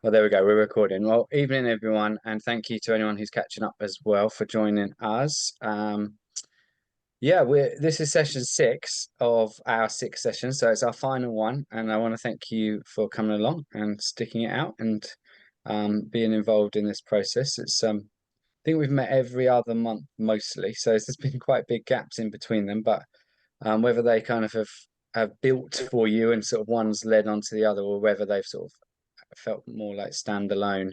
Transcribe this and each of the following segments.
Well, there we go. We're recording. Well, evening, everyone, and thank you to anyone who's catching up as well for joining us. Yeah, we're this is session six of our six sessions, so it's our final one, and I want to thank you for coming along and sticking it out and being involved in this process. I think we've met every other month mostly, so there's been quite big gaps in between them, but whether they kind of have built for you and sort of one's led onto the other, or whether they've sort of felt more like standalone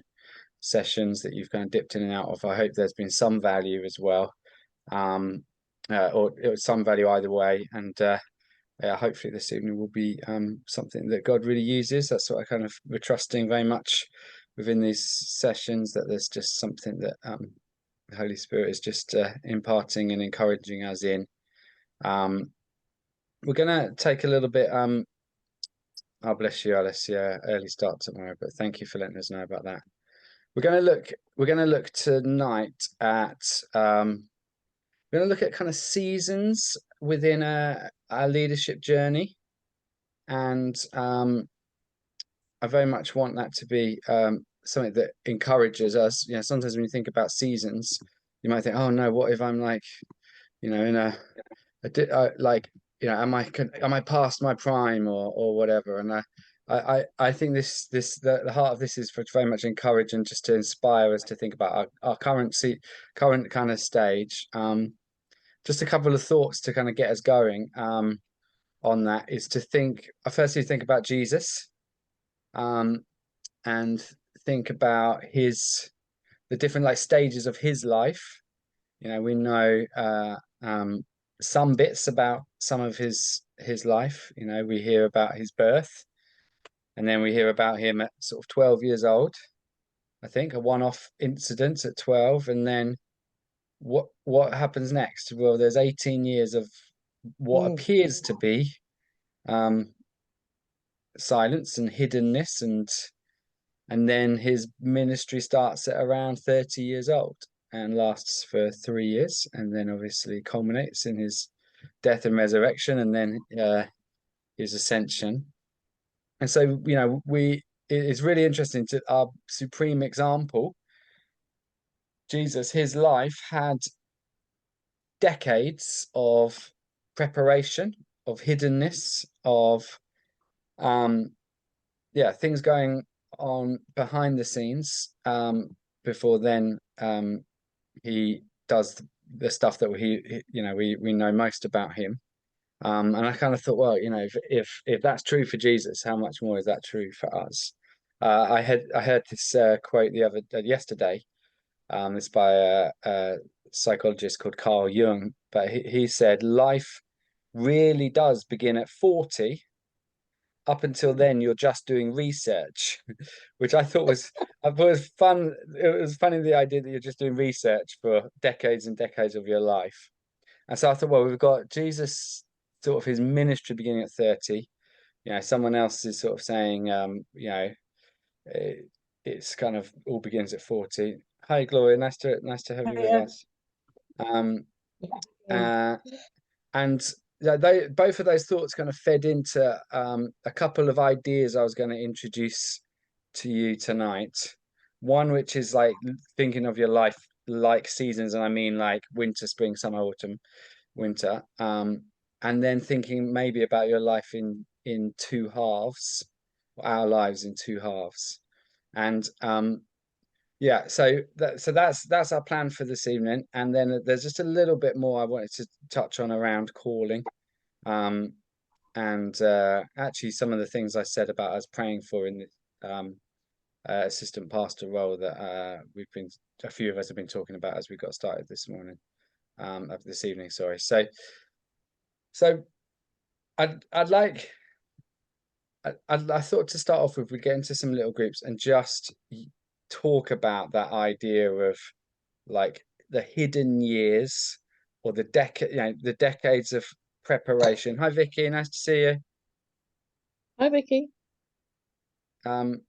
sessions that you've kind of dipped in and out of. I hope there's been some value as well, or it was some value either way. And yeah, hopefully this evening will be something that God really uses. That's what I kind of we're trusting very much within these sessions, that there's just something that the Holy Spirit is just imparting and encouraging us in. We're gonna take a little bit. Oh, bless you, Alice. Yeah, early start tomorrow, but thank you for letting us know about that. We're gonna look tonight at we're gonna look at kind of seasons within our leadership journey, and I very much want that to be something that encourages us. You know, sometimes when you think about seasons, you might think, oh no, what if I'm like, in like, am I past my prime or whatever? And I think the heart of this is for very much encourage and just to inspire us to think about our current kind of stage. Just a couple of thoughts to kind of get us going on that is to firstly think about Jesus, um, and think about the different like stages of his life. We know some bits about some of his life. We hear about his birth, and then we hear about him at sort of 12 years old, I think, a one-off incident at 12, and then what happens next? Well, there's 18 years of what Mm. appears to be um, silence and hiddenness, and then his ministry starts at around 30 years old and lasts for 3 years, and then obviously culminates in his death and resurrection, and then his ascension. And so, it's really interesting to our supreme example, Jesus. His life had decades of preparation, of hiddenness, of um, yeah, things going on behind the scenes before then he does the stuff that we know most about him. And I kind of thought, well, if that's true for Jesus, how much more is that true for us? I heard this quote yesterday. It's by a psychologist called Carl Jung, but he said life really does begin at 40. Up until then, you're just doing research, which I thought was fun. It was funny, the idea that you're just doing research for decades and decades of your life. And so I thought, well, we've got Jesus, sort of his ministry beginning at 30. Someone else is sort of saying, it, it's kind of all begins at 40. Hi, Gloria. Nice to have you with Yeah. us. Um, Yeah. uh, and both of those thoughts kind of fed into a couple of ideas I was going to introduce to you tonight. One, which is like thinking of your life like seasons, and I mean like winter, spring, summer, autumn, winter. And then thinking maybe about your life in two halves, our lives in two halves. And yeah, so that's our plan for this evening. And then there's just a little bit more I wanted to touch on around calling. Um, and actually some of the things I said about us praying for in the assistant pastor role that a few of us have been talking about as we got started this morning, of this evening, sorry. So I'd like I thought to start off with, we get into some little groups and just talk about that idea of like the hidden years, or the decades of preparation. Hi, Vicky, nice to see you. Hi, Vicky. Um,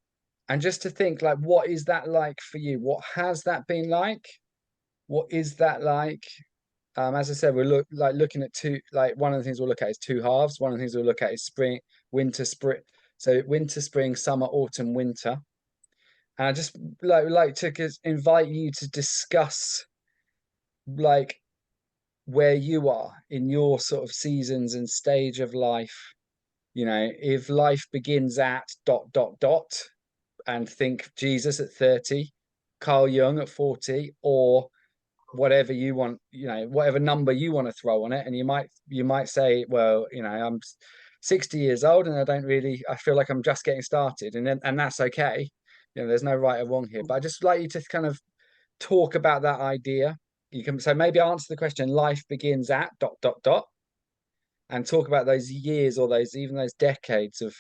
and just to think, like, what is that like for you? What has that been like? What is that like? As I said, we're looking at one of the things we'll look at is two halves. One of the things we'll look at is spring, winter, spring. So winter, spring, summer, autumn, winter. And I just like to invite you to discuss like where you are in your sort of seasons and stage of life. You know, if life begins at dot dot dot, and think Jesus at 30, Carl Jung at 40, or whatever you want, you know, whatever number you want to throw on it. And you might say, well, you know, I'm 60 years old and I feel like I'm just getting started, and that's okay. You know, there's no right or wrong here. But I just like you to kind of talk about that idea. You can so maybe answer the question, life begins at dot dot dot, and talk about those years or those decades of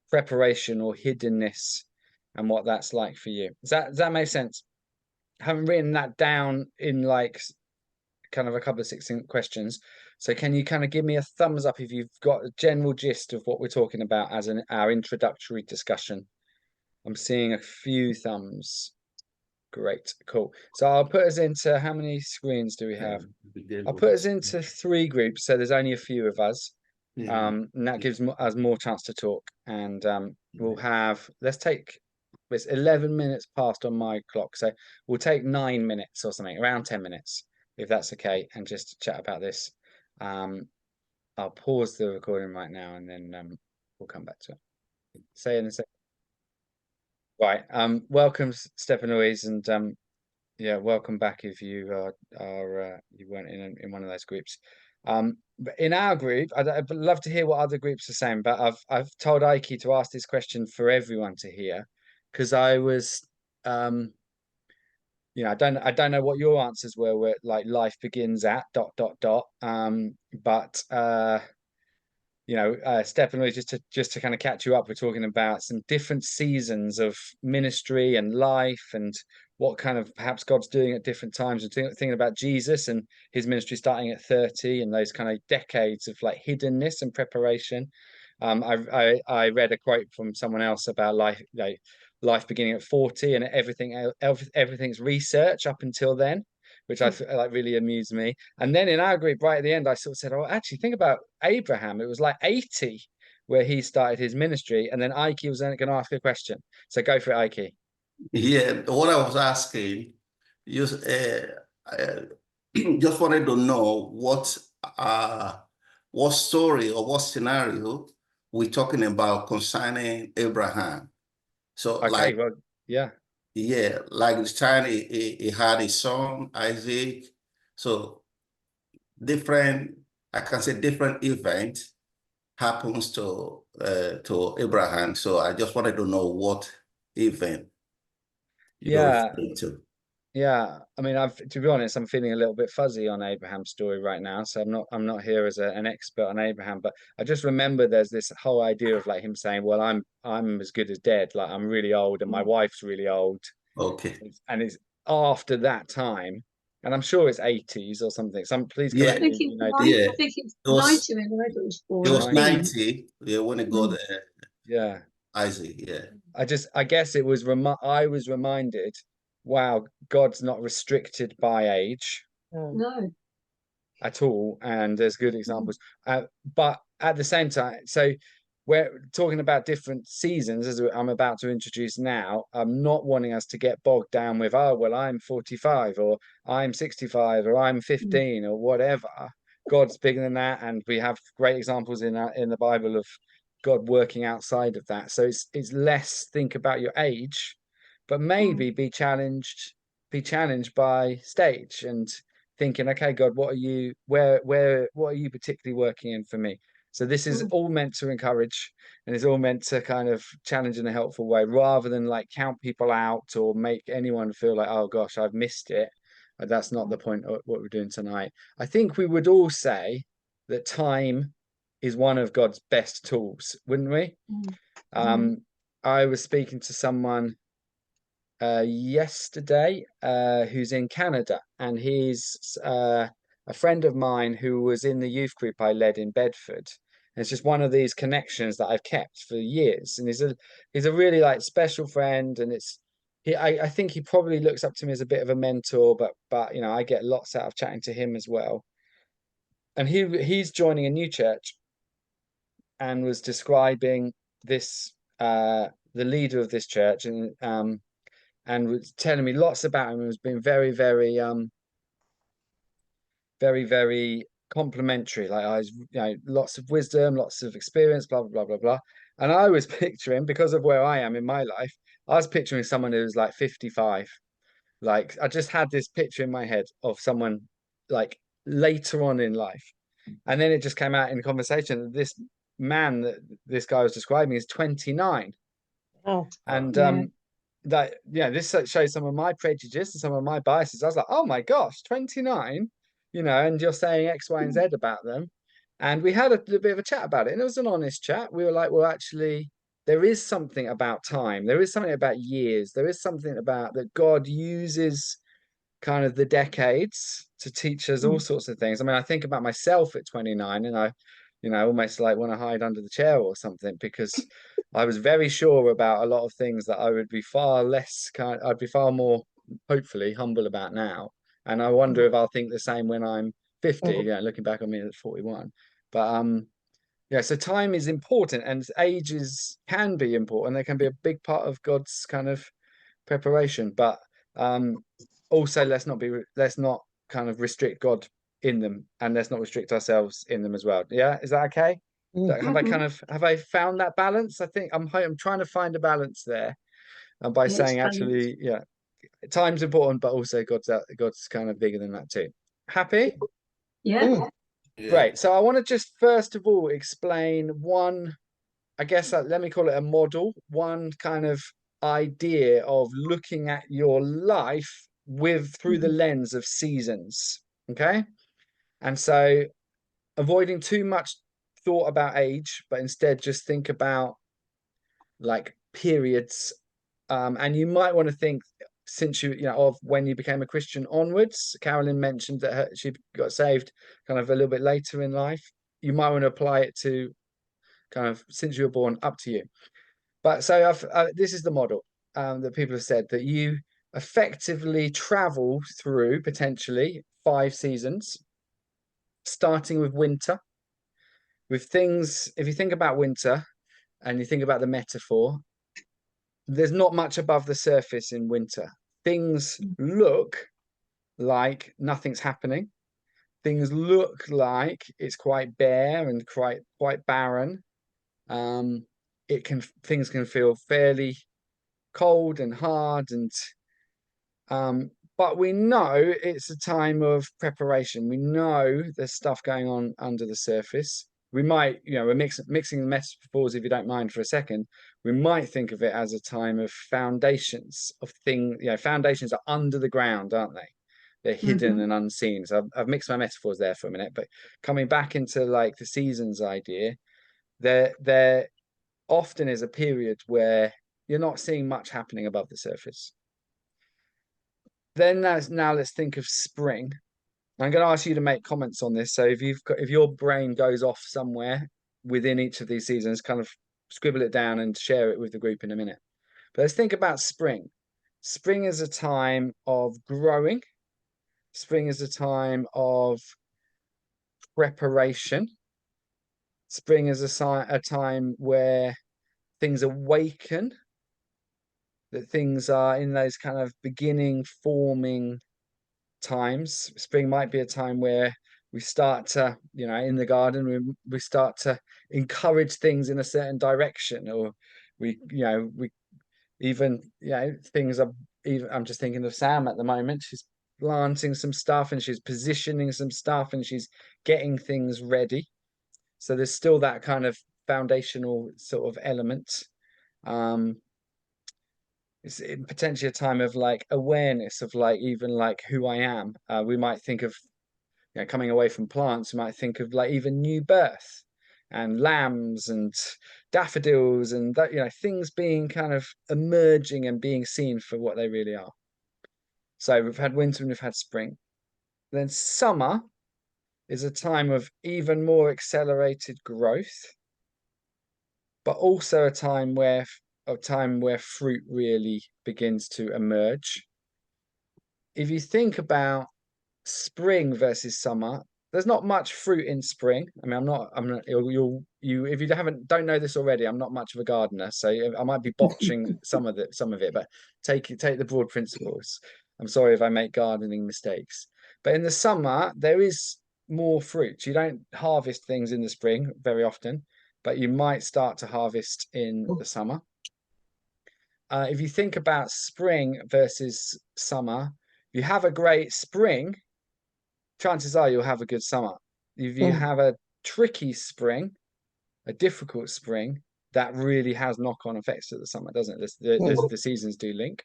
preparation or hiddenness and what that's like for you. Does that make sense? I haven't written that down in like kind of a couple of succinct questions. So can you kind of give me a thumbs up if you've got a general gist of what we're talking about as our introductory discussion? I'm seeing a few thumbs. Great, cool. So I'll put us into, how many screens do we have? I'll put us into 3 groups, so there's only a few of us. And that gives us more chance to talk. And we'll have, it's 11 minutes past on my clock, so we'll take 9 minutes or something, around 10 minutes, if that's okay, and just chat about this. I'll pause the recording right now, and then we'll come back to it. Say in a second. Right. Welcome, Stepanoise, and yeah, welcome back if you you weren't in one of those groups. But in our group, I'd love to hear what other groups are saying. But I've told Ike to ask this question for everyone to hear, because I was you know, I don't know what your answers were. Where like life begins at dot dot dot. But you know, Stephen, just to kind of catch you up, we're talking about some different seasons of ministry and life, and what kind of perhaps God's doing at different times, and thinking about Jesus and his ministry starting at 30, and those kind of decades of like hiddenness and preparation. I read a quote from someone else about life beginning at 40, and everything's research up until then, which I like really amused me. And then in our group, right at the end, I sort of said, "Oh, actually, think about Abraham. It was like 80 where he started his ministry." And then Ike was then going to ask a question. So go for it, Ike. Yeah, what I was asking, just just wanted to know what story or what scenario we're talking about concerning Abraham. So Okay, like, well, yeah. yeah, like this time he had his son Isaac. So different, I can say different event happens to Abraham. So I just wanted to know what event you're Yeah, referring to. yeah. I mean, to be honest, I'm feeling a little bit fuzzy on Abraham's story right now. So I'm not here as an expert on Abraham, but I just remember there's this whole idea of like him saying, "Well, I'm as good as dead. Like I'm really old, and my wife's really old." Okay. And it's after that time, and I'm sure it's 80s or something. Please Yeah. correct I me think if it's you know. nine, I think it's It was 90 when I was it born, I was 90. think. 90. Yeah, when it got Yeah. Isaac. Yeah. I guess it was I was reminded, wow, God's not restricted by age No. at all, and there's good Mm. examples. But at the same time, so we're talking about different seasons, as I'm about to introduce now. I'm not wanting us to get bogged down with, oh, well, I'm 45, or I'm 65, or I'm 15, or whatever. God's bigger than that, and we have great examples in the Bible of God working outside of that. So it's less think about your age, but maybe be challenged by stage, and thinking, okay, God, what are you particularly working in for me? So this is all meant to encourage, and it's all meant to kind of challenge in a helpful way, rather than like count people out or make anyone feel like, oh gosh, I've missed it. That's not the point of what we're doing tonight. I think we would all say that time is one of God's best tools, wouldn't we? I was speaking to someone yesterday who's in Canada, and he's a friend of mine who was in the youth group I led in Bedford. And it's just one of these connections that I've kept for years, and he's a really like special friend, and I think he probably looks up to me as a bit of a mentor, but you know, I get lots out of chatting to him as well. And he's joining a new church, and was describing this the leader of this church, and and was telling me lots about him and was being very, very very, very complimentary. Like I was, lots of wisdom, lots of experience, blah, blah, blah, blah, blah. And I was picturing, because of where I am in my life, I was picturing someone who was like 55. Like I just had this picture in my head of someone like later on in life. And then it just came out in conversation that this man that this guy was describing is 29. Oh, And yeah. that, this shows some of my prejudice and some of my biases. I was like, oh my gosh, 29, and you're saying X, Y, and Z about them. And we had a bit of a chat about it, and it was an honest chat. We were like, well, actually, there is something about time. There is something about years. There is something about that God uses kind of the decades to teach us all sorts of things. I mean, I think about myself at 29, and I, almost like want to hide under the chair or something, because I was very sure about a lot of things that I would be far less I'd be far more, hopefully, humble about now. And I wonder if I'll think the same when I'm 50, looking back on me at 41. But so time is important, and ages can be important. They can be a big part of God's kind of preparation. But also let's not kind of restrict God in them, and let's not restrict ourselves in them as well. Yeah, is that okay? Have I found that balance? I think I'm trying to find a balance there, and by saying actually, time's important, but also God's kind of bigger than that too. Happy? Yeah. Great. So I want to just first of all explain one, I guess, let me call it a model, one kind of idea of looking at your life through the lens of seasons. Okay. And so avoiding too much thought about age, but instead just think about like periods. And you might want to think, since of when you became a Christian onwards. Carolyn mentioned that she got saved kind of a little bit later in life. You might want to apply it to kind of since you were born up to you. But so this is the model that people have said, that you effectively travel through potentially 5 seasons, starting with winter. With things, if you think about winter and you think about the metaphor, there's not much above the surface in winter. Things look like nothing's happening. Things look like it's quite bare and quite barren. Things can feel fairly cold and hard, and but we know it's a time of preparation. We know there's stuff going on under the surface. We might, we're mixing the metaphors, if you don't mind, for a second. We might think of it as a time of foundations of things. Foundations are under the ground, aren't they? They're hidden and unseen. So I've mixed my metaphors there for a minute. But coming back into like the seasons idea, there often is a period where you're not seeing much happening above the surface. Then now let's think of spring. I'm going to ask you to make comments on this. So if your brain goes off somewhere within each of these seasons, kind of scribble it down and share it with the group in a minute. But let's think about spring. Spring is a time of growing. Spring is a time of preparation. Spring is a time where things awaken, that things are in those kind of beginning forming times. Spring might be a time where we start to, in the garden, we start to encourage things in a certain direction, or we even, things are even, I'm just thinking of Sam at the moment. She's planting some stuff and she's positioning some stuff and she's getting things ready. So there's still that kind of foundational sort of element. It's potentially a time of like awareness of like even like who I am. We might think of, coming away from plants, we might think of like even new birth and lambs and daffodils and that, things being kind of emerging and being seen for what they really are. So we've had winter and we've had spring. Then summer is a time of even more accelerated growth, but also a time where fruit really begins to emerge. If you think about spring versus summer, there's not much fruit in spring. I mean, I'm not, if you don't know this already, I'm not much of a gardener, so I might be botching some of it, but take the broad principles. I'm sorry if I make gardening mistakes. But in the summer, there is more fruit. You don't harvest things in the spring very often, but you might start to harvest in the summer. If you think about spring versus summer, if you have a great spring, chances are you'll have a good summer. If you have a tricky spring, a difficult spring, that really has knock-on effects to the summer, doesn't it? The seasons do link.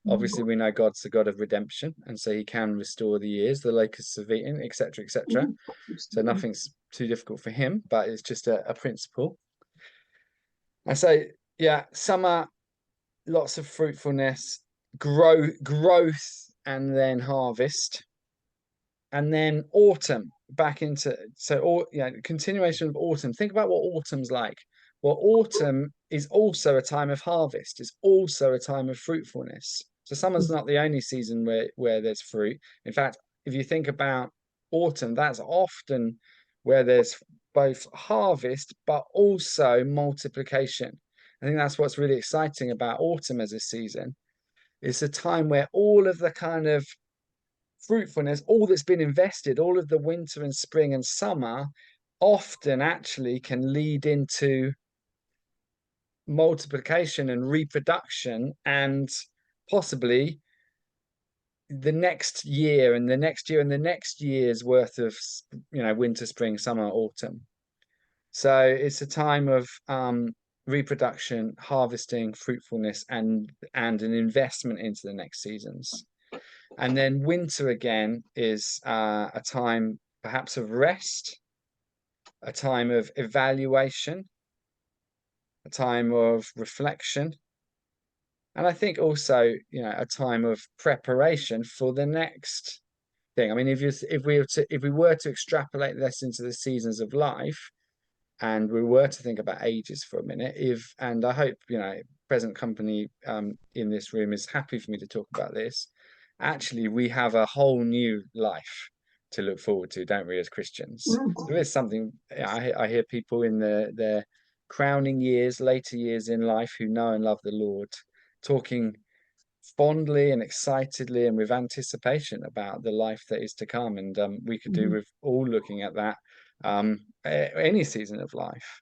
Obviously, we know God's the God of redemption, and so he can restore the years the locusts have eaten, etc., etc. So nothing's too difficult for him, but it's just a principle. And so, yeah, summer, lots of fruitfulness, growth, and then harvest. And then autumn, back into, continuation of autumn. Think about what autumn's like. Well, autumn is also a time of harvest. It's also a time of fruitfulness. So summer's not the only season where there's fruit. In fact, if you think about autumn, that's often where there's both harvest, but also multiplication. I think that's what's really exciting about autumn as a season. It's a time where all of the kind of fruitfulness, all that's been invested, all of the winter and spring and summer, often actually can lead into multiplication and reproduction, and possibly the next year and the next year and the next year's worth of winter, spring, summer, autumn. So it's a time of reproduction, harvesting, fruitfulness, and an investment into the next seasons. And then winter again is a time perhaps of rest, a time of evaluation, a time of reflection, and I think also, a time of preparation for the next thing. I mean, if we were to extrapolate this into the seasons of life, and we were to think about ages for a minute, and I hope present company in this room is happy for me to talk about this. Actually, we have a whole new life to look forward to, don't we, as Christians? There is something, I hear people in their crowning years, later years in life, who know and love the Lord, talking fondly and excitedly and with anticipation about the life that is to come. And we could do with all looking at that any season of life.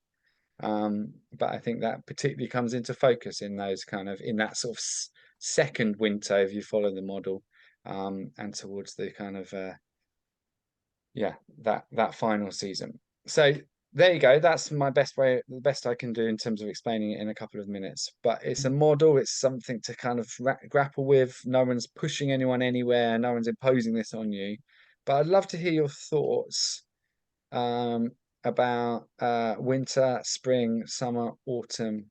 But I think that particularly comes into focus in that sort of second winter, if you follow the model, and towards the kind of that final season. So there you go. That's the best I can do in terms of explaining it in a couple of minutes. But it's a model. It's something to kind of grapple with. No one's pushing anyone anywhere. No one's imposing this on you. But I'd love to hear your thoughts about winter, spring, summer, autumn,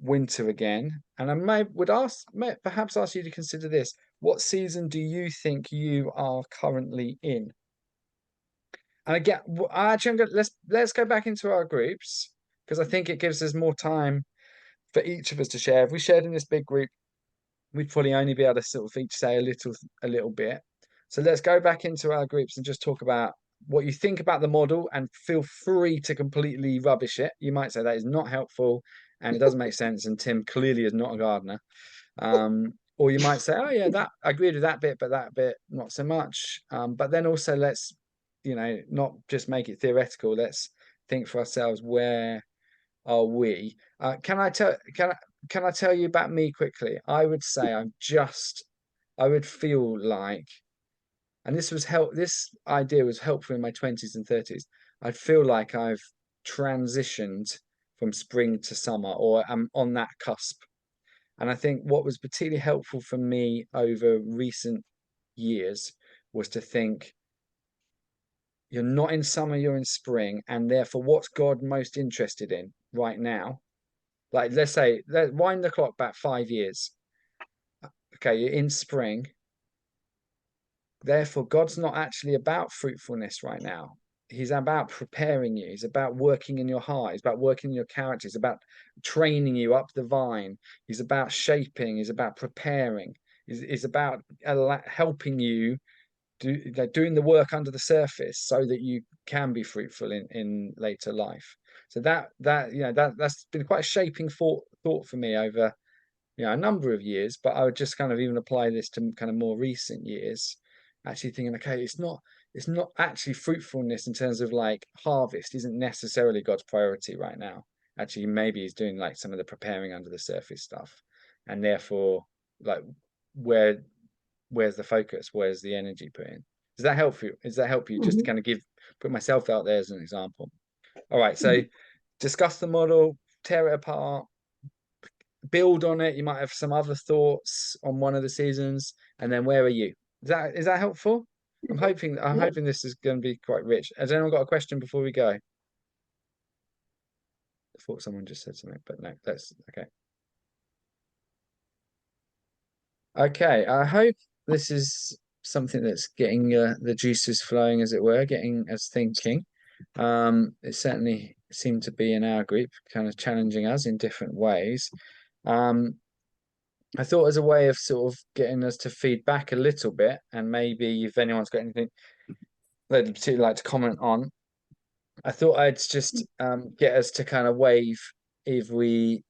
winter again. And I perhaps ask you to consider this. What season do you think you are currently in? And again, actually, let's go back into our groups, because I think it gives us more time for each of us to share. If we shared in this big group, we'd probably only be able to sort of each say a little bit. So let's go back into our groups and just talk about what you think about the model, and feel free to completely rubbish it. You might say that is not helpful and it doesn't make sense, and Tim clearly is not a gardener. Or you might say, oh yeah, that I agreed with that bit, but that bit not so much. But then also let's not just make it theoretical. Let's think for ourselves, where are we? Can I tell you about me quickly? I would say I would feel like, and this idea was helpful in my 20s and 30s. I feel like I've transitioned from spring to summer, or I'm on that cusp. And I think what was particularly helpful for me over recent years was to think, you're not in summer, you're in spring, and therefore what's God most interested in right now? Like, let's wind the clock back 5 years. Okay, you're in spring. Therefore, God's not actually about fruitfulness right now. He's about preparing you. He's about working in your heart. He's about working in your character. He's about training you up the vine. He's about shaping. He's about preparing. He's about helping you doing the work under the surface so that you can be fruitful in later life. So that's been quite a shaping thought for me over a number of years. But I would just kind of even apply this to kind of more recent years, actually thinking, okay, it's not actually fruitfulness in terms of like harvest isn't necessarily God's priority right now. Actually, maybe he's doing like some of the preparing under the surface stuff, and therefore, like, where's the focus? Where's the energy put in? Does that help you? Does that help you? Just to kind of put myself out there as an example. All right, so discuss the model, tear it apart, build on it. You might have some other thoughts on one of the seasons, and then where are you? Is that helpful? I'm hoping this is going to be quite rich. Has anyone got a question before we go? I thought someone just said something, but no, that's okay. Okay, I hope this is something that's getting the juices flowing, as it were, getting us thinking. It certainly seemed to be in our group, kind of challenging us in different ways. I thought as a way of sort of getting us to feed back a little bit, and maybe if anyone's got anything they'd particularly like to comment on, I thought I'd just get us to kind of wave if we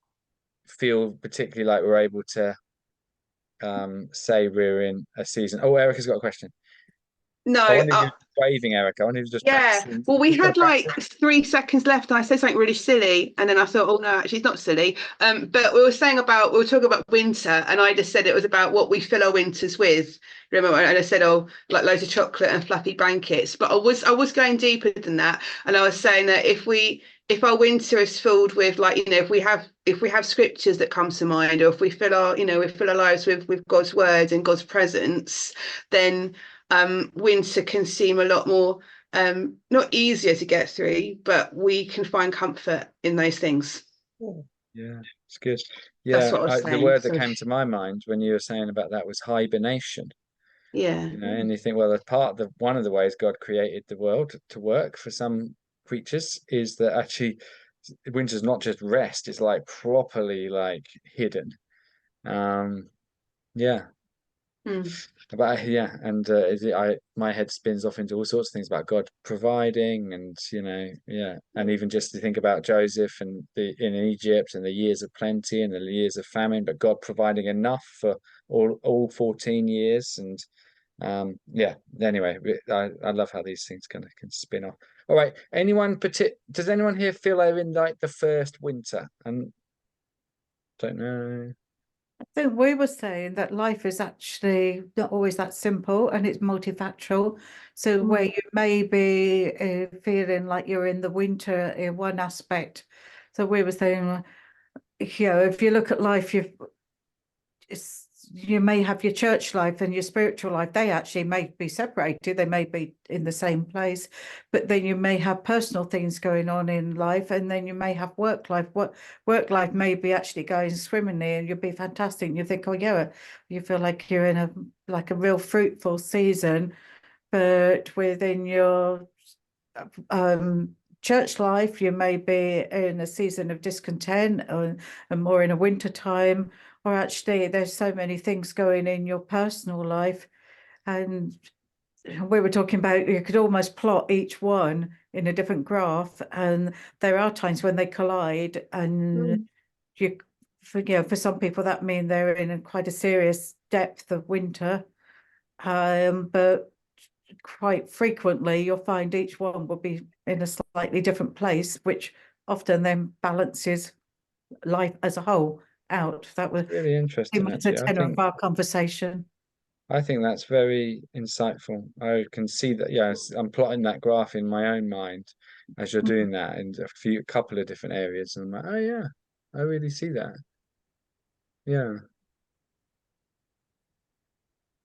feel particularly like we're able to say we're in a season. Oh, Erica's got a question. No, I wonder if you're waving, Erica. I wonder if you're just practicing. Well, we had like 3 seconds left, and I said something really silly, and then I thought, oh no, actually, it's not silly. But we were talking about winter, and I just said it was about what we fill our winters with. Remember, and I said, oh, like loads of chocolate and fluffy blankets. But I was going deeper than that, and I was saying that if our winter is filled with, like, if we have scriptures that come to mind, or if we fill our lives with God's word and God's presence, then winter can seem a lot more not easier to get through, but we can find comfort in those things. Yeah, it's good. That's what I was saying. The word that came to my mind when you were saying about that was hibernation. Yeah. And you think, well, as one of the ways God created the world to work for some creatures is that actually winter's not just rest, it's like properly like hidden. Yeah. And my head spins off into all sorts of things about God providing, and and even just to think about Joseph and in Egypt and the years of plenty and the years of famine, but God providing enough for all 14 years. And anyway, I love how these things can spin off. All right, does anyone here feel they're in like the first winter? And don't know. I think we were saying that life is actually not always that simple, and it's multifactorial. So where you may be feeling like you're in the winter in one aspect. So we were saying, if you look at life, you may have your church life and your spiritual life. They actually may be separated. They may be in the same place, but then you may have personal things going on in life, and then you may have work life. Work life may be actually going swimmingly, and you'll be fantastic. And you think, oh yeah, you feel like you're in a real fruitful season. But within your church life, you may be in a season of discontent, and more in a winter time. Or actually, there's so many things going in your personal life. And we were talking about, you could almost plot each one in a different graph, and there are times when they collide, and for some people that means they're in quite a serious depth of winter. But quite frequently you'll find each one will be in a slightly different place, which often then balances life as a whole out. That was really interesting, the tenor of our conversation. I think that's very insightful. I can see that. I'm plotting that graph in my own mind as you're doing that in a couple of different areas, and I'm like, oh yeah, I really see that.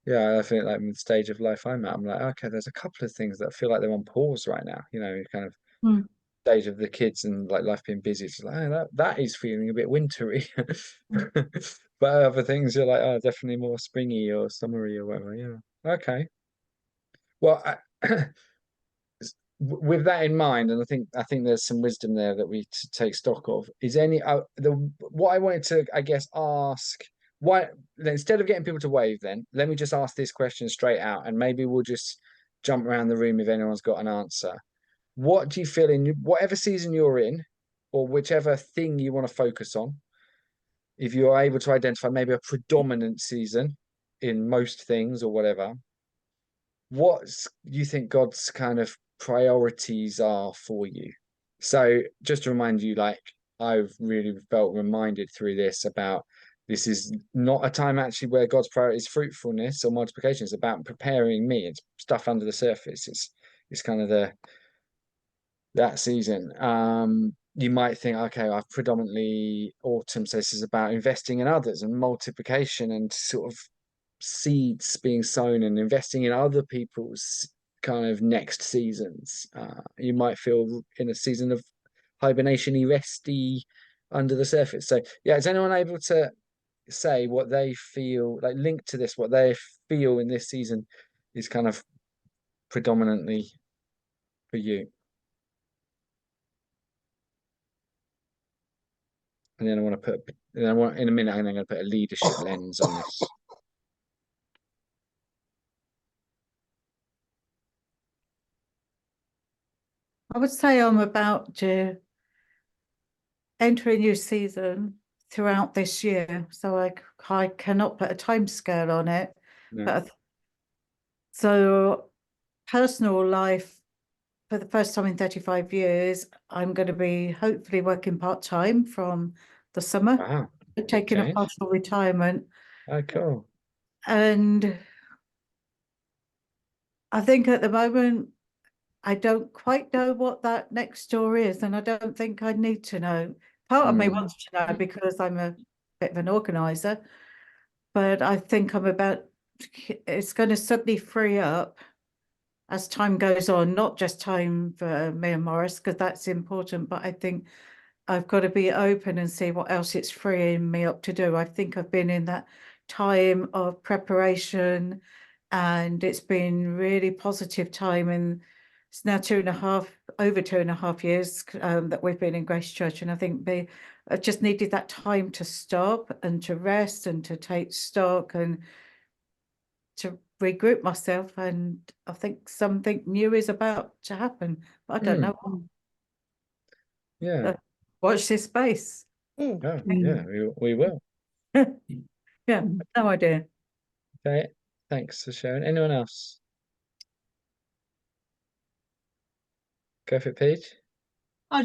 I think like in the stage of life I'm at, I'm like, okay, there's a couple of things that feel like they're on pause right now. Kind of stage of the kids and like life being busy. It's like, oh, that is feeling a bit wintry. But other things you're like, oh, definitely more springy or summery or whatever. Yeah. Okay. Well, with that in mind, and I think there's some wisdom there that we take stock of. Is what I wanted to, I guess, ask why, instead of getting people to wave, then let me just ask this question straight out, and maybe we'll just jump around the room if anyone's got an answer. What do you feel in whatever season you're in, or whichever thing you want to focus on, if you're able to identify maybe a predominant season in most things or whatever, what you think God's kind of priorities are for you? So just to remind you, like, I've really felt reminded through this about this is not a time actually where God's priority is fruitfulness or multiplication. It's about preparing me. It's stuff under the surface. It's kind of that season. You might think, okay, I've predominantly autumn, so this is about investing in others and multiplication and sort of seeds being sown and investing in other people's kind of next seasons. You might feel in a season of hibernation-y, resty under the surface. So yeah, is anyone able to say what they feel, like link to this, what they feel in this season is kind of predominantly for you? And then I want to put, in a minute, I'm going to put a leadership lens on this. I would say I'm about to enter a new season throughout this year, so I cannot put a time scale on it. No. But so personal life, for the first time in 35 years, I'm going to be hopefully working part-time from the summer, Wow. taking a Okay. partial retirement. Oh, cool. And I think at the moment, I don't quite know what that next door is, and I don't think I need to know. Part of me wants to know because I'm a bit of an organizer, but I think it's going to suddenly free up as time goes on, not just time for me and Morris, because that's important, but I think I've got to be open and see what else it's freeing me up to do. I think I've been in that time of preparation, and it's been really positive time, and it's now over 2.5 years that we've been in Grace Church, and I think I just needed that time to stop and to rest and to take stock and to regroup myself, and I think something new is about to happen, but I don't know what. Yeah. Watch this space. Oh, yeah, we will. Yeah, no idea. Okay, thanks for sharing. Anyone else? Go for it, Paige. I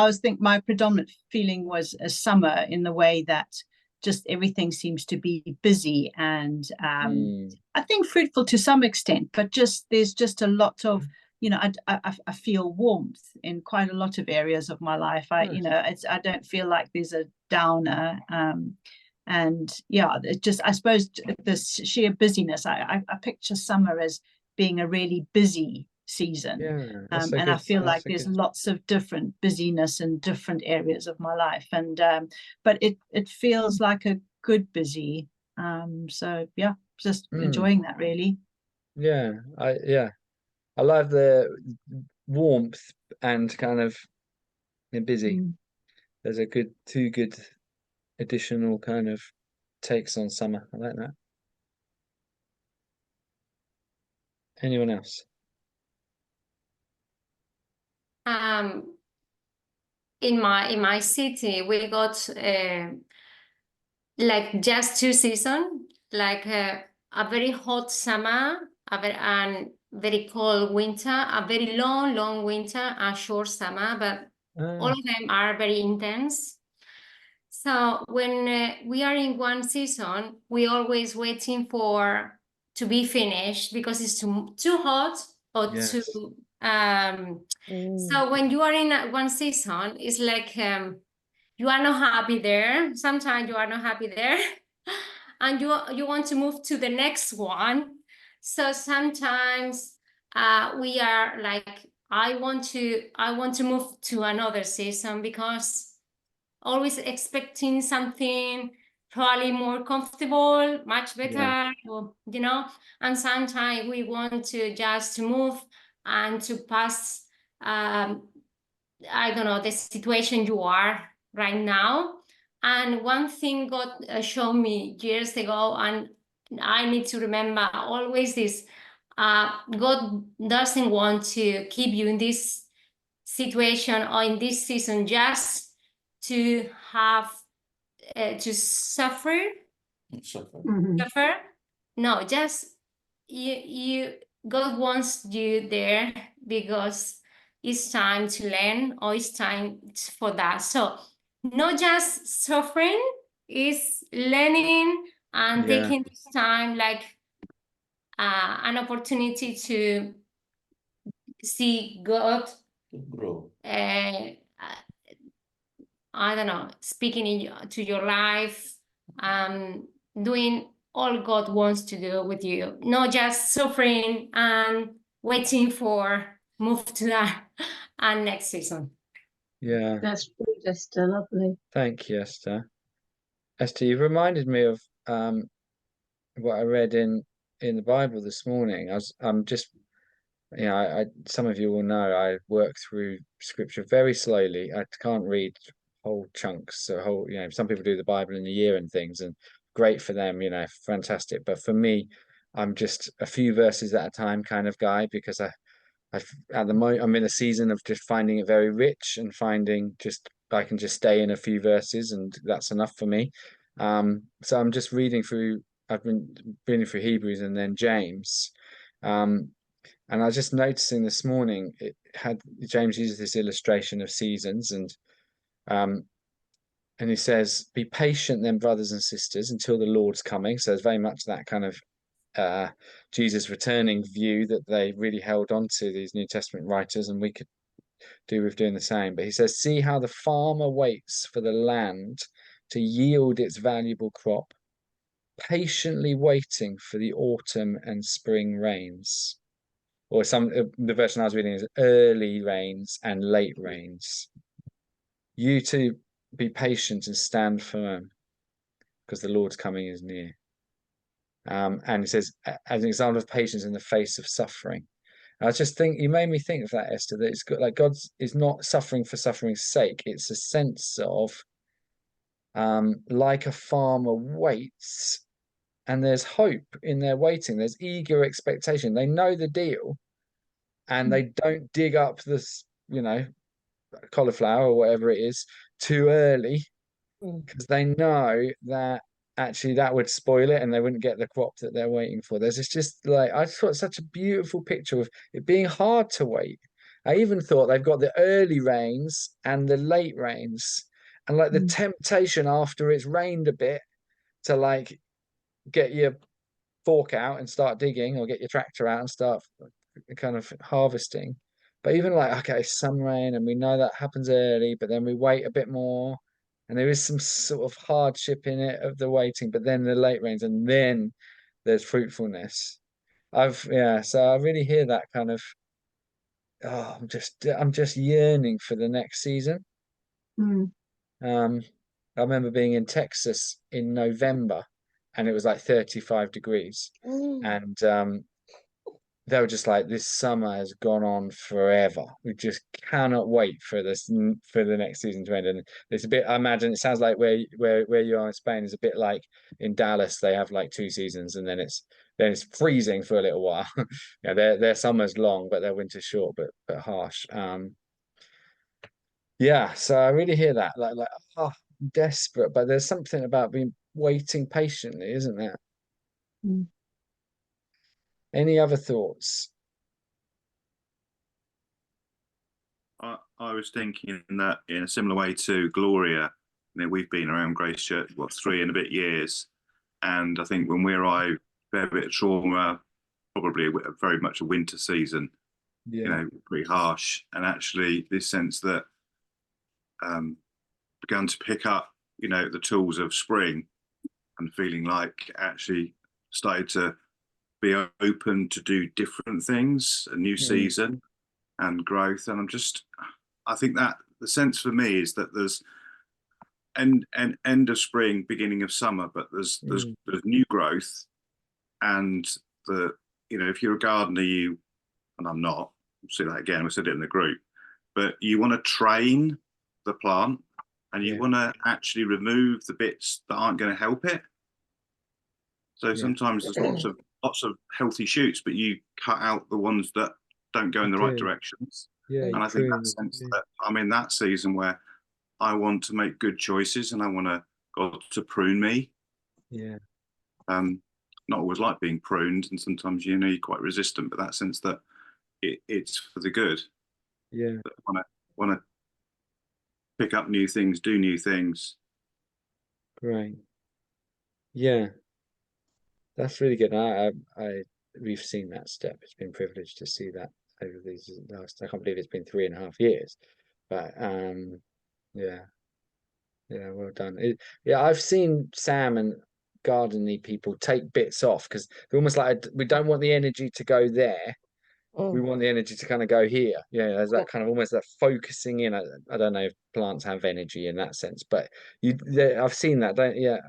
was think my predominant feeling was a summer, in the way that just everything seems to be busy and I think fruitful to some extent, but there's just a lot of, I feel warmth in quite a lot of areas of my life. Nice. I don't feel like there's a downer. And yeah, it just, I suppose, this sheer busyness, I picture summer as being a really busy season. Yeah, and I feel like there's lots of different busyness in different areas of my life, and but it feels like a good busy. So yeah, just enjoying that, really. Yeah, I love the warmth and kind of busy. There's two good additional kind of takes on summer. I like that. Anyone else? In my city, we got like just 2 seasons, like a very hot summer, and very cold winter, a very long winter, a short summer, but all of them are very intense. So when we are in one season, we always waiting to be finished because it's too hot or too. So when you are in one season, it's like you are not happy there. Sometimes you are not happy there, and you want to move to the next one. So sometimes we are like, I want to move to another season, because always expecting something probably more comfortable, much better, or, and sometimes we want to just move and to pass, I don't know, the situation you are right now. And one thing God showed me years ago, and I need to remember always this, God doesn't want to keep you in this situation or in this season just to have to suffer. No, just you God wants you there because it's time to learn, or it's time for that. So not just suffering, is learning and taking this time like an opportunity to see God grow. I don't know, speaking to your life, doing all God wants to do with you, not just suffering and waiting for move to that and next season. Yeah. That's good, Esther. Lovely. Thank you, Esther. Esther, you've reminded me of what I read in the Bible this morning. I'm just, you know, I some of you will know I work through scripture very slowly. I can't read whole chunks, so whole, you know, some people do the Bible in a year and things, and great for them, you know, fantastic. But for me, I'm just a few verses at a time kind of guy, because at the moment I'm in a season of just finding it very rich and finding just I can just stay in a few verses and that's enough for me. So I'm just reading through. I've been reading through Hebrews and then James, and I was just noticing this morning it had James uses this illustration of seasons, and he says, "Be patient then, brothers and sisters, until the Lord's coming." So it's very much that kind of Jesus returning view that they really held on to, these New Testament writers, and we could do with doing the same. But he says, "See how the farmer waits for the land to yield its valuable crop, patiently waiting for the autumn and spring rains." Or the version I was reading is early rains and late rains. You too be patient and stand firm, because the Lord's coming is near. And it says, as an example of patience in the face of suffering. And I just think you made me think of that, Esther, that it's good, like God is not suffering for suffering's sake. It's a sense of like a farmer waits, and there's hope in their waiting. There's eager expectation. They know the deal, and they don't dig up this, you know, cauliflower or whatever it is too early, because they know that actually that would spoil it and they wouldn't get the crop that they're waiting for. There's just like, I thought such a beautiful picture of it being hard to wait. I even thought they've got the early rains and the late rains, and like the temptation after it's rained a bit to like get your fork out and start digging, or get your tractor out and start kind of harvesting. But even like, okay, some rain, and we know that happens early, but then we wait a bit more, and there is some sort of hardship in it of the waiting, but then the late rains, and then there's fruitfulness. So I really hear that kind of, oh, I'm just yearning for the next season. I remember being in Texas in November, and it was like 35 degrees, and they were just like, this summer has gone on forever. We just cannot wait for the next season to end. And it's a bit, I imagine it sounds like where you are in Spain is a bit like in Dallas. They have like 2 seasons, and then it's freezing for a little while. Yeah, their summer's long, but their winter's short, but harsh. Yeah, so I really hear that. Like oh, I'm desperate, but there's something about being waiting patiently, isn't there? Any other thoughts? I was thinking that in a similar way to Gloria. You know, we've been around Grace Church, 3 and a bit years, and I think when we arrived, a fair bit of trauma, probably very much a winter season. Yeah. You know, pretty harsh, and actually this sense that began to pick up, you know, the tools of spring, and feeling like actually started to be open to do different things, a new season and growth. And I think that the sense for me is that there's end of spring, beginning of summer, but there's new growth. And you know, if you're a gardener, and I'm not, I'll say that again, we said it in the group, but you want to train the plant and you Yeah. want to actually remove the bits that aren't going to help it. So Yeah. sometimes there's lots of healthy shoots, but you cut out the ones that don't go in the right directions. Yeah, and I think that sense that I'm in that season where I want to make good choices and I want God to prune me. Yeah. Not always like being pruned, and sometimes you're quite resistant, but that sense that it's for the good. Yeah. I want to pick up new things, do new things. Great. Yeah. That's really good. We've seen that step. It's been privileged to see that over these last, I can't believe it's been 3.5 years. But yeah. Yeah, well done. Yeah, I've seen Sam and gardening people take bits off because they're almost like we don't want the energy to go there. We want the energy to kind of go here. Yeah, there's that kind of almost that focusing in. I don't know if plants have energy in that sense, but I've seen that.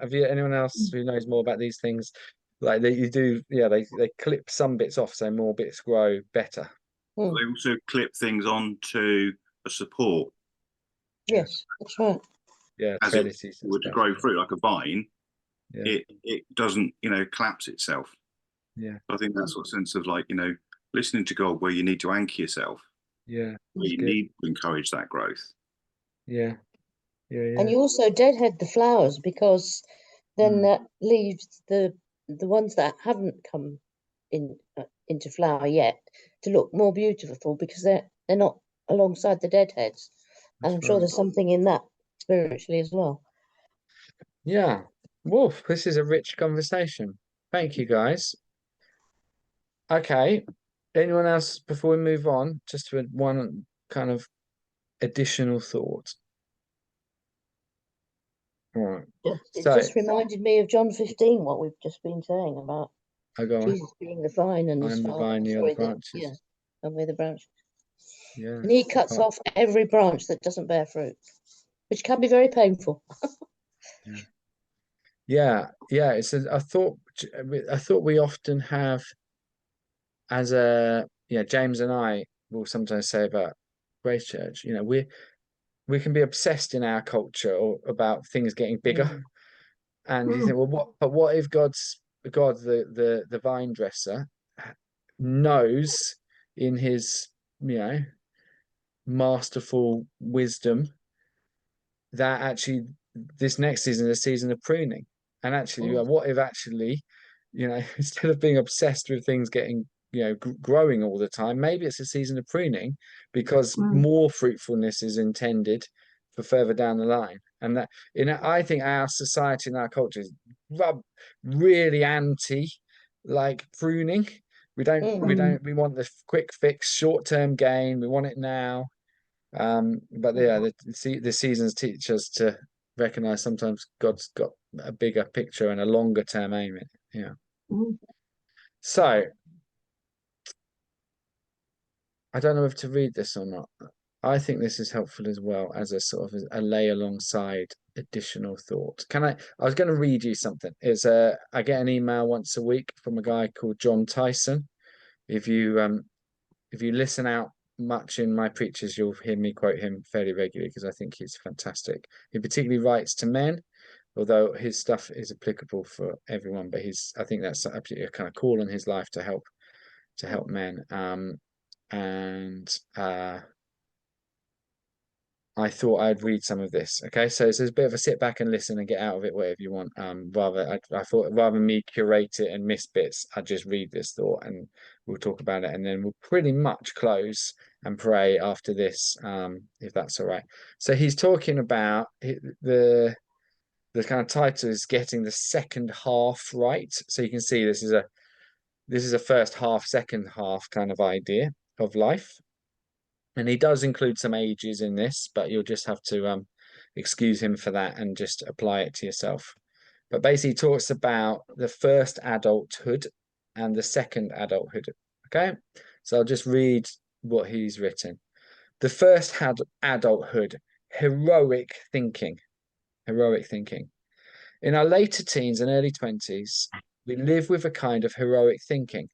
Have you anyone else who knows more about these things? Like you do, yeah, they clip some bits off so more bits grow better. They also clip things onto a support. Yes, that's right. Yeah, as it were to grow through like a vine, it doesn't collapse itself. Yeah, I think that sort of sense of like listening to God, where you need to anchor yourself. Yeah, where you need to encourage that growth. Yeah, yeah. And you also deadhead the flowers, because then that leaves the ones that haven't come into flower yet to look more beautiful, because they're not alongside the deadheads. And I'm sure there's something in that spiritually as well. Yeah. Wolf, this is a rich conversation. Thank you, guys. Okay. Anyone else before we move on? Just with one kind of additional thought. All right. It just reminded me of John 15, what we've just been saying about Jesus being the vine and I'm the vine, you're the branches. And we're the branches. Yeah. And he cuts off every branch that doesn't bear fruit, which can be very painful. Yeah. It's I thought we often have, as James and I will sometimes say about Grace Church, we can be obsessed in our culture about things getting bigger. And you think, well, what if God, the vine dresser, knows in his, masterful wisdom that actually this next season is a season of pruning. And actually, what if actually, instead of being obsessed with things getting, growing all the time, maybe it's a season of pruning because more fruitfulness is intended for further down the line. And that, I think our society and our culture is really anti like pruning. We we want the quick fix, short-term gain. We want it now. But the seasons teach us to recognize sometimes God's got a bigger picture and a longer term aim in it. Yeah. So I don't know if to read this or not. I think this is helpful as well as a sort of a lay alongside additional thought. I was going to read you something. I get an email once a week from a guy called John Tyson. If you listen out much in my preachers, you'll hear me quote him fairly regularly because I think he's fantastic. He particularly writes to men, although his stuff is applicable for everyone, but I think that's a kind of call in his life to help men. I thought I'd read some of this. Okay, so it's a bit of a sit back and listen and get out of it whatever you want. I thought rather than me curate it and miss bits, I'd just read this thought and we'll talk about it, and then we'll pretty much close and pray after this, if that's all right. So he's talking about the kind of title is getting the second half right. So you can see this is a first half, second half kind of idea of life. And he does include some ages in this, but you'll just have to excuse him for that and just apply it to yourself. But basically, he talks about the first adulthood and the second adulthood. Okay, so I'll just read what he's written. The first adulthood, heroic thinking. Heroic thinking. In our later teens and early 20s, we live with a kind of heroic thinking.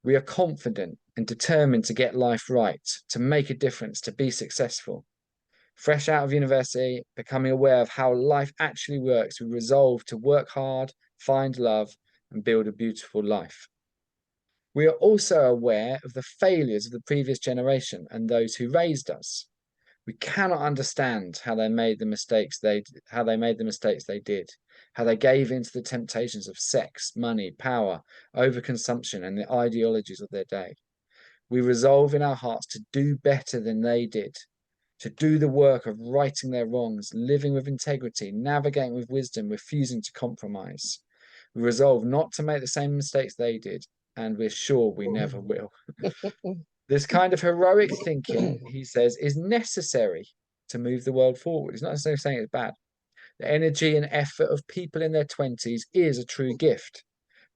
We are confident and determined to get life right, to make a difference, to be successful. Fresh out of university, becoming aware of how life actually works, we resolve to work hard, find love, and build a beautiful life. We are also aware of the failures of the previous generation and those who raised us. We cannot understand how they made the mistakes they did, how they gave in to the temptations of sex, money, power, overconsumption, and the ideologies of their day. We resolve in our hearts to do better than they did, to do the work of righting their wrongs, living with integrity, navigating with wisdom, refusing to compromise. We resolve not to make the same mistakes they did, and we're sure we never will. This kind of heroic thinking, he says, is necessary to move the world forward. He's not necessarily saying it's bad. The energy and effort of people in their 20s is a true gift,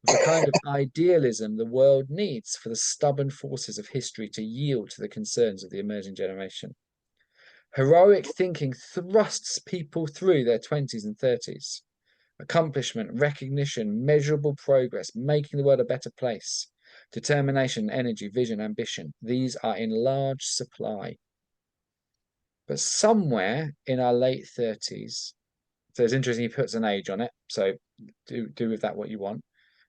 the kind of idealism the world needs for the stubborn forces of history to yield to the concerns of the emerging generation. Heroic thinking thrusts people through their 20s and 30s. Accomplishment, recognition, measurable progress, making the world a better place. Determination, energy, vision, ambition. These are in large supply. But somewhere in our late 30s, so it's interesting he puts an age on it, so do with that what you want.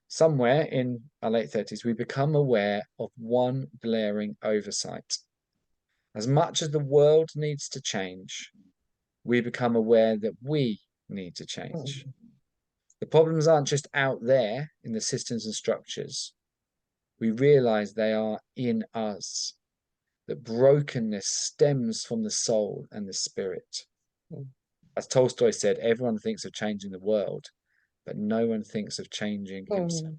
Somewhere in our late 30s, we become aware of one glaring oversight. As much as the world needs to change, we become aware that we need to change. The problems aren't just out there in the systems and structures. We realize they are in us, that brokenness stems from the soul and the spirit. As Tolstoy said, everyone thinks of changing the world, but no one thinks of changing himself.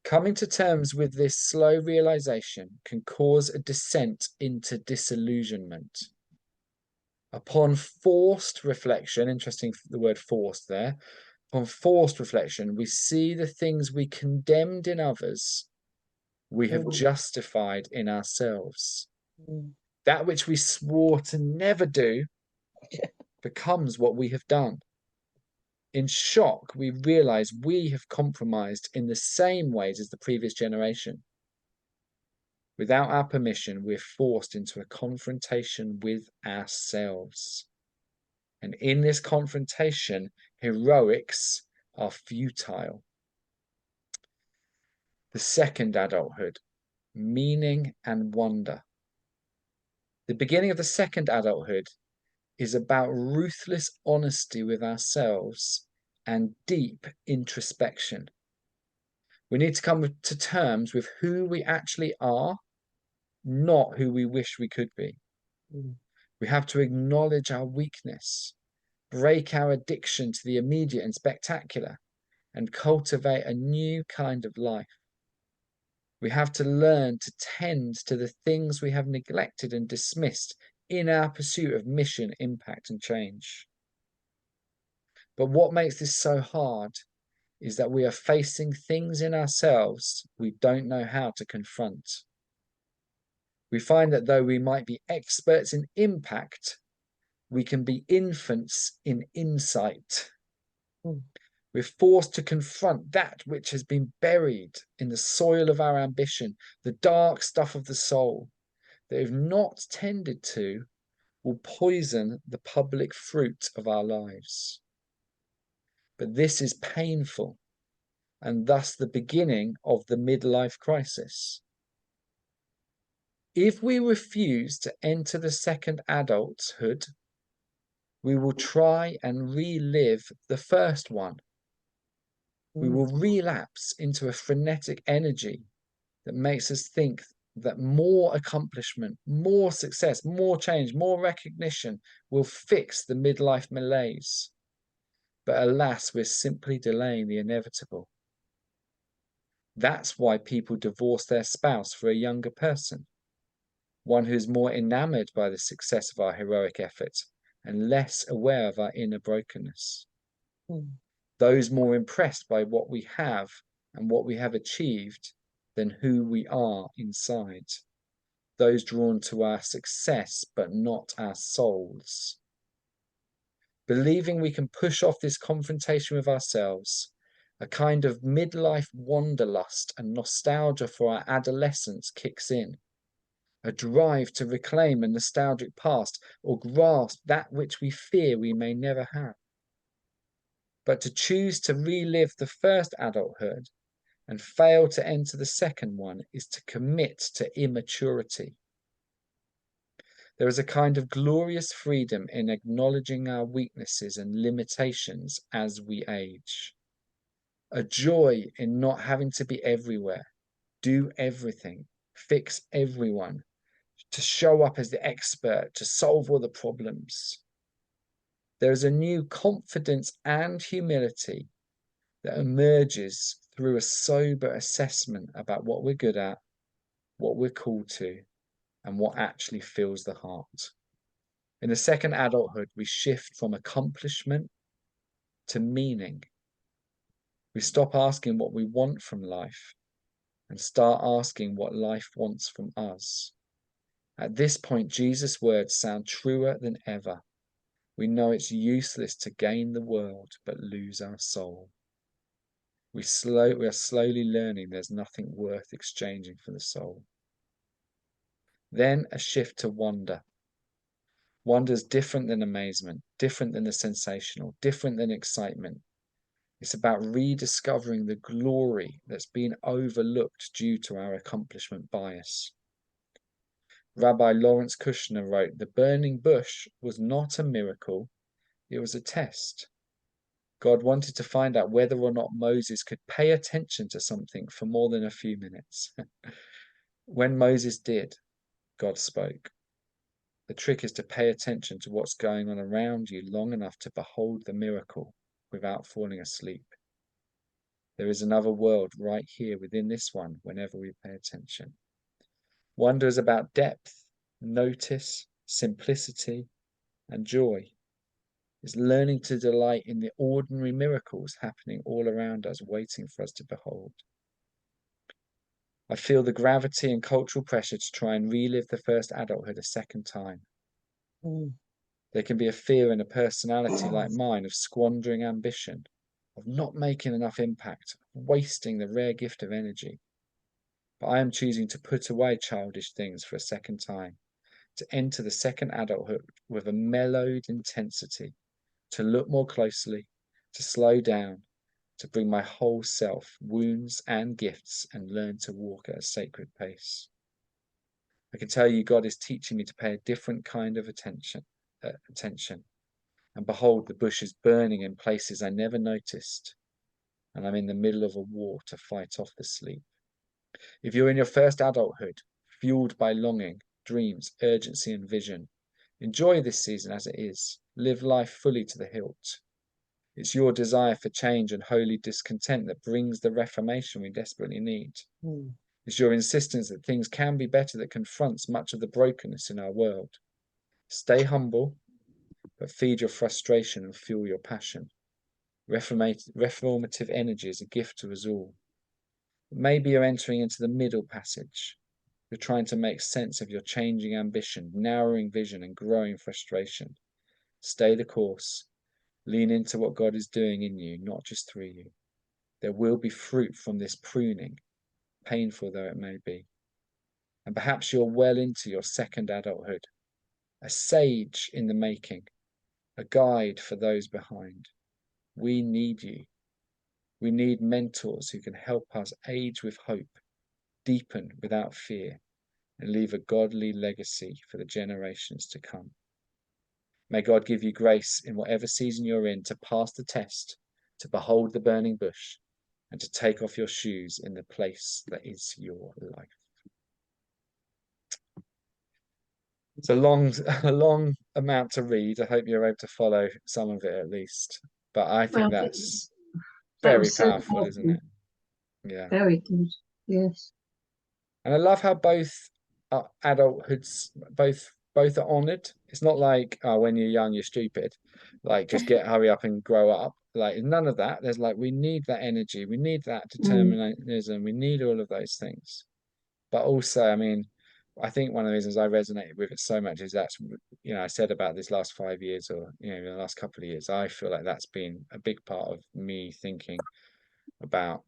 Coming to terms with this slow realization can cause a descent into disillusionment. Upon forced reflection, interesting the word forced there, upon forced reflection, we see the things we condemned in others, we have justified in ourselves. That which we swore to never do becomes what we have done. In shock, we realize we have compromised in the same ways as the previous generation. Without our permission, we're forced into a confrontation with ourselves. And in this confrontation, heroics are futile. The second adulthood, meaning and wonder. The beginning of the second adulthood is about ruthless honesty with ourselves and deep introspection. We need to come to terms with who we actually are, not who we wish we could be. We have to acknowledge our weakness, break our addiction to the immediate and spectacular, and cultivate a new kind of life. We have to learn to tend to the things we have neglected and dismissed in our pursuit of mission, impact, and change. But what makes this so hard is that we are facing things in ourselves we don't know how to confront. We find that though we might be experts in impact, we can be infants in insight. We're forced to confront that which has been buried in the soil of our ambition, the dark stuff of the soul, that if not tended to, will poison the public fruit of our lives. But this is painful, and thus the beginning of the midlife crisis. If we refuse to enter the second adulthood, we will try and relive the first one. We will relapse into a frenetic energy that makes us think that more accomplishment, more success, more change, more recognition will fix the midlife malaise. But alas, we're simply delaying the inevitable. That's why people divorce their spouse for a younger person, one who's more enamored by the success of our heroic efforts and less aware of our inner brokenness. Those more impressed by what we have and what we have achieved than who we are inside. Those drawn to our success but not our souls. Believing we can push off this confrontation with ourselves, a kind of midlife wanderlust and nostalgia for our adolescence kicks in. a drive to reclaim a nostalgic past or grasp that which we fear we may never have. But to choose to relive the first adulthood and fail to enter the second one is to commit to immaturity. There is a kind of glorious freedom in acknowledging our weaknesses and limitations as we age. A joy in not having to be everywhere, do everything, fix everyone, to show up as the expert, to solve all the problems. There is a new confidence and humility that emerges through a sober assessment about what we're good at, what we're called to, and what actually fills the heart. In the second adulthood, we shift from accomplishment to meaning. We stop asking what we want from life and start asking what life wants from us. At this point, Jesus' words sound truer than ever. We know it's useless to gain the world but lose our soul. We are slowly learning there's nothing worth exchanging for the soul. Then a shift to wonder. Wonder is different than amazement, different than the sensational, different than excitement. It's about rediscovering the glory that's been overlooked due to our accomplishment bias. Rabbi Lawrence Kushner wrote, "The burning bush was not a miracle, it was a test." God wanted to find out whether or not Moses could pay attention to something for more than a few minutes. When Moses did, God spoke. The trick is to pay attention to what's going on around you long enough to behold the miracle without falling asleep. There is another world right here within this one whenever we pay attention. Wonder is about depth, notice, simplicity, and joy. It's learning to delight in the ordinary miracles happening all around us, waiting for us to behold. I feel the gravity and cultural pressure to try and relive the first adulthood a second time. There can be a fear in a personality like mine of squandering ambition, of not making enough impact, of wasting the rare gift of energy. But I am choosing to put away childish things for a second time, to enter the second adulthood with a mellowed intensity, to look more closely, to slow down, to bring my whole self, wounds and gifts, and learn to walk at a sacred pace. I can tell you God is teaching me to pay a different kind of attention. And behold, the bush is burning in places I never noticed, and I'm in the middle of a war to fight off the sleep. If you're in your first adulthood, fueled by longing, dreams, urgency, and vision, enjoy this season as it is. Live life fully to the hilt. It's your desire for change and holy discontent that brings the reformation we desperately need. It's your insistence that things can be better that confronts much of the brokenness in our world. Stay humble, but feed your frustration and fuel your passion. Reformative energy is a gift to us all. Maybe you're entering into the middle passage. You're trying to make sense of your changing ambition, narrowing vision, and growing frustration. Stay the course. Lean into what God is doing in you, not just through you. There will be fruit from this pruning, painful though it may be. And perhaps you're well into your second adulthood, a sage in the making, a guide for those behind. We need you. We need mentors who can help us age with hope, deepen without fear, and leave a godly legacy for the generations to come. May God give you grace in whatever season you're in to pass the test, to behold the burning bush, and to take off your shoes in the place that is your life. It's a long amount to read. I hope you're able to follow some of it at least. But I think that's very powerful, isn't it? Yeah. Very good. Yes. And I love how both adulthoods, both are honoured. It's not like, oh, when you're young, you're stupid. Like, just hurry up and grow up. Like, none of that. There's like, we need that energy. We need that determinism. We need all of those things. But also, I mean, I think one of the reasons I resonated with it so much is that's, I said about this last 5 years or, the last couple of years, I feel like that's been a big part of me thinking about,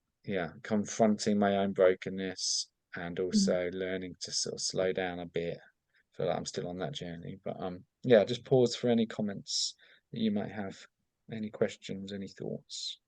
confronting my own brokenness and also learning to sort of slow down a bit. I feel like I'm still on that journey, but yeah, just pause for any comments that you might have, any questions, any thoughts.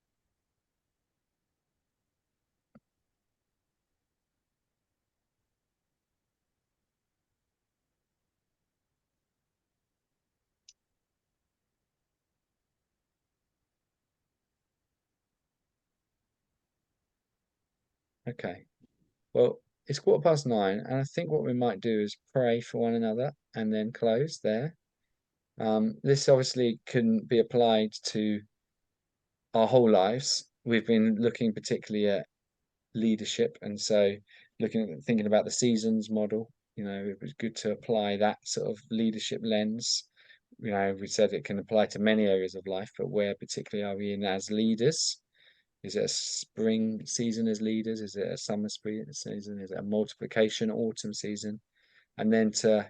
Okay, well, it's 9:15, and I think what we might do is pray for one another and then close there. This obviously can be applied to our whole lives. We've been looking particularly at leadership, and so thinking about the seasons model. It was good to apply that sort of leadership lens. We said it can apply to many areas of life, but where particularly are we in as leaders? Is it a spring season as leaders? Is it a summer spring season? Is it a multiplication autumn season? And then to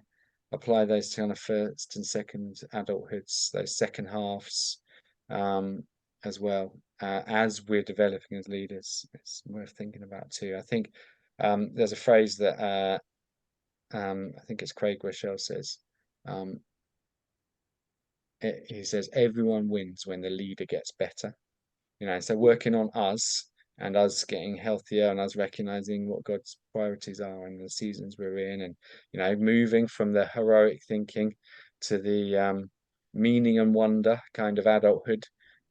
apply those to kind of first and second adulthoods, those second halves, as well, as we're developing as leaders. It's worth thinking about too. I think there's a phrase that I think it's Craig Rochelle says. He says, everyone wins when the leader gets better. So working on us and us getting healthier and us recognizing what God's priorities are and the seasons we're in, and moving from the heroic thinking to the meaning and wonder kind of adulthood.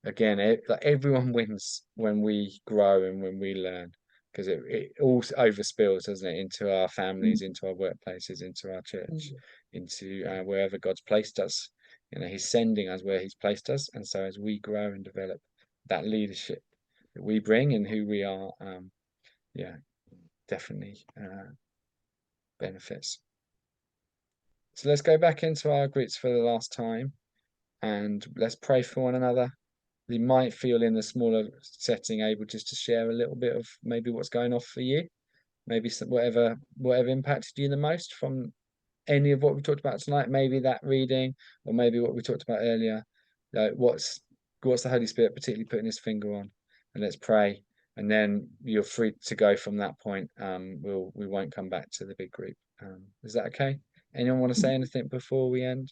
Again, like everyone wins when we grow and when we learn, because it all overspills, doesn't it, into our families, into our workplaces, into our church, into wherever God's placed us. He's sending us where he's placed us, and so as we grow and develop, that leadership that we bring and who we are, yeah, definitely benefits. So let's go back into our groups for the last time, and let's pray for one another. You might feel in the smaller setting able just to share a little bit of maybe what's going off for you, maybe whatever impacted you the most from any of what we talked about tonight. Maybe that reading, or maybe what we talked about earlier. Like what's the Holy Spirit particularly putting his finger on? And let's pray, and then you're free to go from that point. We won't come back to the big group. Is that okay? Anyone want to say anything before we end?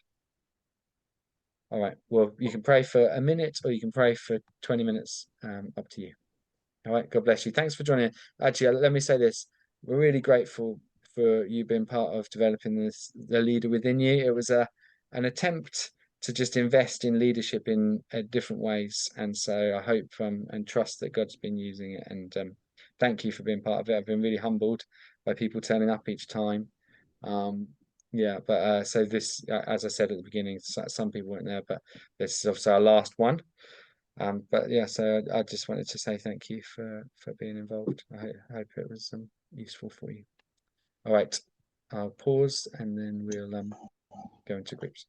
All right, well, you can pray for a minute or you can pray for 20 minutes, up to you. All right, God bless you. Thanks for joining. Actually, let me say this. We're really grateful for you being part of developing the leader within you. It was an attempt to just invest in leadership in different ways. And so I hope and trust that God's been using it. And thank you for being part of it. I've been really humbled by people turning up each time. Yeah, but so this, as I said at the beginning, some people weren't there, but this is obviously our last one. But yeah, so I just wanted to say thank you for being involved. I hope it was useful for you. All right, I'll pause and then we'll go into groups.